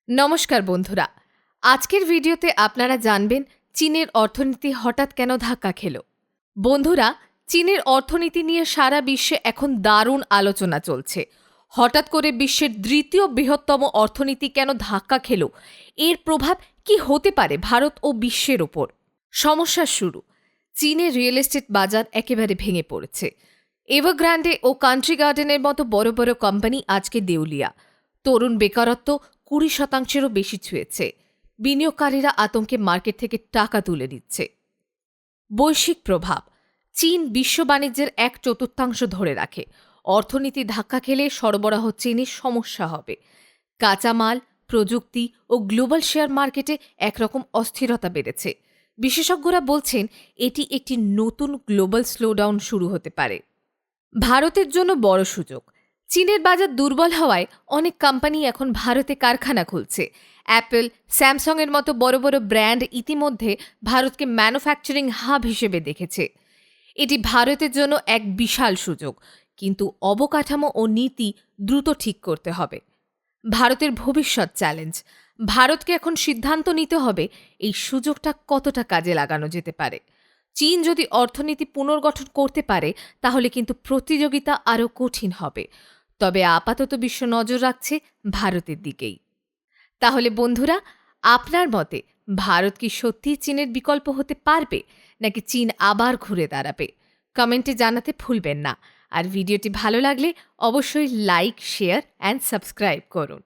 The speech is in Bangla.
নমস্কার বন্ধুরা, আজকের ভিডিওতে আপনারা জানবেন চীনের অর্থনীতি হঠাৎ কেন ধাক্কা খেল। বন্ধুরা, চীনের অর্থনীতি নিয়ে সারা বিশ্বে এখন দারুণ আলোচনা চলছে। হঠাৎ করে বিশ্বের দ্বিতীয় বৃহত্তম অর্থনীতি কেন ধাক্কা খেল, এর প্রভাব কি হতে পারে ভারত ও বিশ্বের ওপর। সমস্যার শুরু, চীনের রিয়েল এস্টেট বাজার একেবারে ভেঙে পড়েছে। এভারগ্রান্ডে ও কান্ট্রি গার্ডেনের মতো বড় বড় কোম্পানি আজকে দেউলিয়া। তরুণ বেকারত্ব 20%-এরও বেশি ছুঁয়েছে। বিনিয়োগকারীরা আতঙ্কে মার্কেট থেকে টাকা তুলে নিচ্ছে। বৈশ্বিক প্রভাব, চীন বিশ্ব বাণিজ্যের 1/4 ধরে রাখে। অর্থনীতি ধাক্কা খেলে সরবরাহ চেইনের সমস্যা হবে। কাঁচামাল, প্রযুক্তি ও গ্লোবাল শেয়ার মার্কেটে একরকম অস্থিরতা বেড়েছে। বিশেষজ্ঞরা বলছেন এটি একটি নতুন গ্লোবাল স্লোডাউন শুরু হতে পারে। ভারতের জন্য বড় সুযোগ, চীনের বাজার দুর্বল হওয়ায় অনেক কোম্পানি এখন ভারতে কারখানা খুলছে। অ্যাপল, স্যামসাংয়ের মতো বড় বড় ব্র্যান্ড ইতিমধ্যে ভারতকে ম্যানুফ্যাকচারিং হাব হিসেবে দেখেছে। এটি ভারতের জন্য এক বিশাল সুযোগ, কিন্তু অবকাঠামো ও নীতি দ্রুত ঠিক করতে হবে। ভারতের ভবিষ্যৎ চ্যালেঞ্জ, ভারতকে এখন সিদ্ধান্ত নিতে হবে এই সুযোগটা কতটা কাজে লাগানো যেতে পারে। চীন যদি অর্থনীতি পুনর্গঠন করতে পারে তাহলে কিন্তু প্রতিযোগিতা আরও কঠিন হবে। তবে আপাতত বিশ্ব নজর রাখছে ভারতের দিকেই। তাহলে বন্ধুরা, আপনার মতে ভারত কি সত্যিই চীনের বিকল্প হতে পারবে, নাকি চীন আবার ঘুরে দাঁড়াবে? কমেন্টে জানাতে ভুলবেন না। আর ভিডিওটি ভালো লাগলে অবশ্যই লাইক, শেয়ার অ্যান্ড সাবস্ক্রাইব করুন।